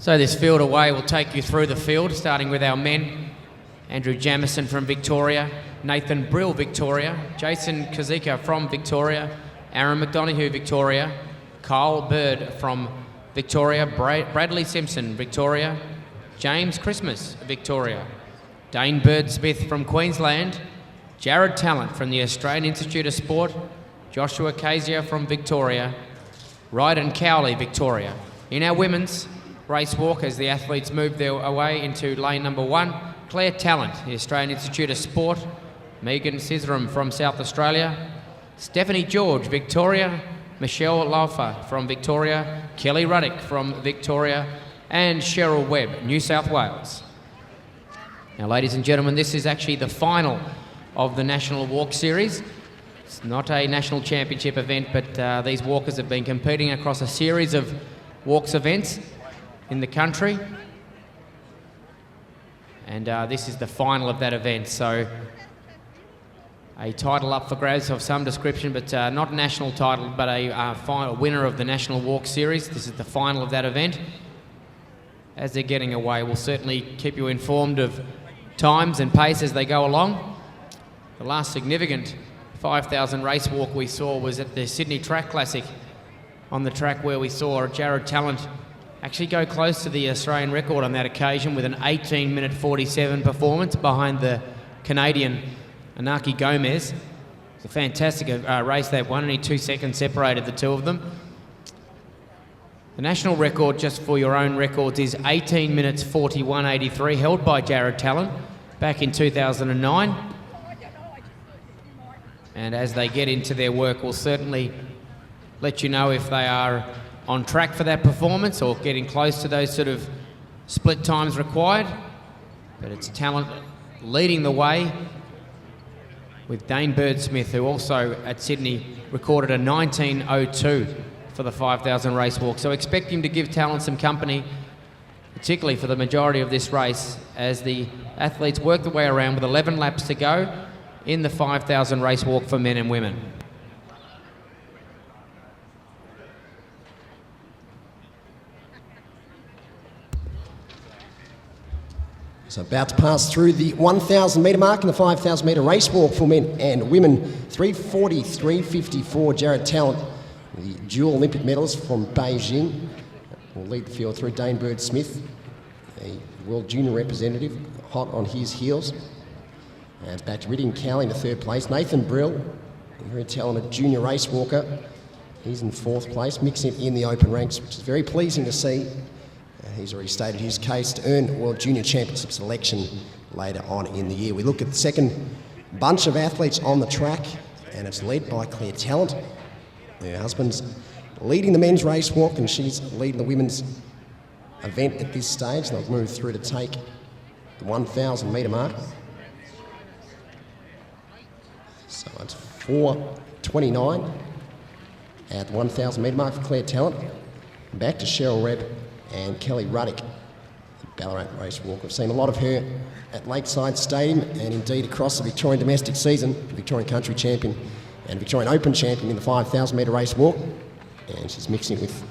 So this field away will take you through the field, starting with our men. Andrew Jamieson from Victoria, Nathan Brill, Victoria, Jason Kazika from Victoria, Aaron McDonough, Victoria, Kyle Bird from Victoria, Bradley Simpson, Victoria, James Christmas, Victoria, Dane Bird-Smith from Queensland, Jared Talent from the Australian Institute of Sport, Joshua Kazia from Victoria, Ryden Cowley, Victoria. In our women's race walk, as the athletes move their way into lane number 1, Claire Talent, the Australian Institute of Sport, Megan Sisram from South Australia, Stephanie George, Victoria, Michelle Laufer from Victoria, Kelly Ruddick from Victoria, and Cheryl Webb, New South Wales. Now, ladies and gentlemen, this is actually the final of the National Walk Series. It's not a national championship event, but these walkers have been competing across a series of walks events in the country. And this is the final of that event, so a title up for grabs of some description, but not a national title, but a final winner of the National Walk Series. This is the final of that event. As they're getting away, we'll certainly keep you informed of times and pace as they go along. The last significant 5,000 race walk we saw was at the Sydney Track Classic, on the track where we saw Jared Talent actually go close to the Australian record on that occasion with an 18-minute 47 performance behind the Canadian Anaki Gomez. It's a fantastic race, that one. Only 2 seconds separated the two of them. The national record, just for your own records, is 18 minutes 41.83, held by Jared Talent back in 2009. And as they get into their work, we'll certainly let you know if they are on track for that performance or getting close to those sort of split times required. But it's Talent leading the way, with Dane Bird-Smith, who also at Sydney recorded a 19:02 for the 5,000 race walk. So expect him to give Talent some company, particularly for the majority of this race, as the athletes work their way around with 11 laps to go in the 5,000 race walk for men and women. So about to pass through the 1,000 metre mark in the 5,000 metre race walk for men and women. 3:43.54, Jared Talent, the dual Olympic medalist from Beijing, will lead the field through. Dane Bird-Smith, a World Junior representative, hot on his heels. And it's back to Ryden Cowley in the 3rd place. Nathan Brill, a very talented junior race walker. He's in 4th place, mixing it in the open ranks, which is very pleasing to see. He's already stated his case to earn World Junior Championship selection later on in the year. We look at the second bunch of athletes on the track, and it's led by Claire Talent. Her husband's leading the men's race walk, and she's leading the women's event at this stage. They'll move through to take the 1,000 metre mark. So it's 4:29 at the 1,000 metre mark for Claire Talent. Back to Cheryl Webb and Kelly Ruddick, the Ballarat race walk. We've seen a lot of her at Lakeside Stadium and indeed across the Victorian domestic season, Victorian Country Champion and Victorian Open Champion in the 5,000 metre race walk. And she's mixing it with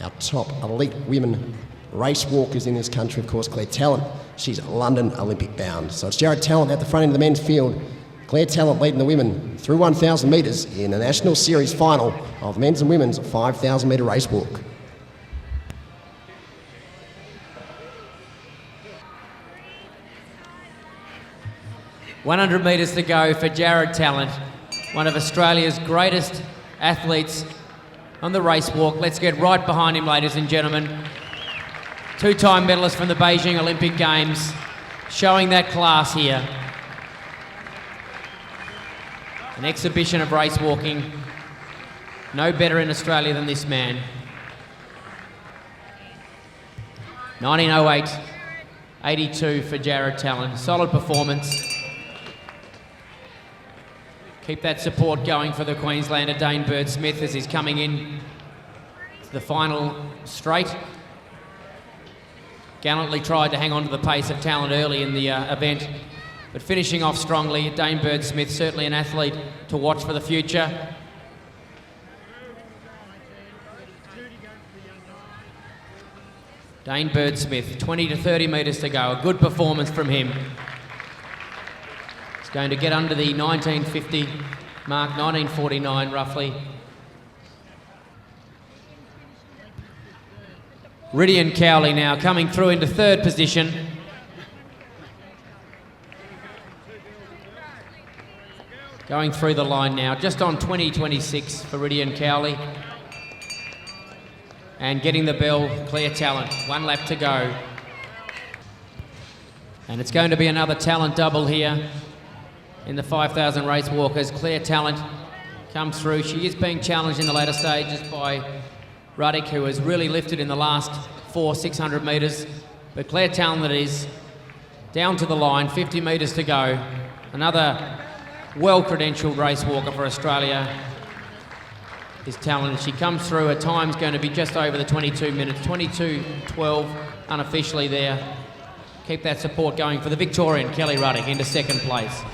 our top elite women race walkers in this country, of course, Claire Talent. She's London Olympic bound. So it's Jared Talent at the front end of the men's field. Claire Talent leading the women through 1,000 metres in the National Series final of men's and women's 5,000 metre race walk. $100 metres to go for Jared Talent, one of Australia's greatest athletes on the race walk. Let's get right behind him, ladies and gentlemen. 2-time medalist from the Beijing Olympic Games, showing that class here. An exhibition of race walking. No better in Australia than this man. 19:08.82 for Jared Talent. Solid performance. Keep that support going for the Queenslander Dane Bird-Smith as he's coming in to the final straight. Gallantly tried to hang on to the pace of Talent early in the event, but finishing off strongly. Dane Bird-Smith, certainly an athlete to watch for the future. Dane Bird-Smith, 20 to 30 metres to go. A good performance from him. He's going to get under the 1950 mark, 1949 roughly. Rydian Cowley now coming through into third position. Going through the line now, just on 20.26 for Rydian Cowley. And getting the bell, Clear Talent. 1 lap to go. And it's going to be another talent double here in the 5,000 race walkers. Clear Talent comes through. She is being challenged in the latter stages by Ruddick, who has really lifted in the last 600 metres. But Clear Talent is down to the line, 50 metres to go. Another well-credentialed race walker for Australia is talented. She comes through. Her time's going to be just over the 22 minutes, 22:12 unofficially there. Keep that support going for the Victorian, Kelly Ruddick, into second place.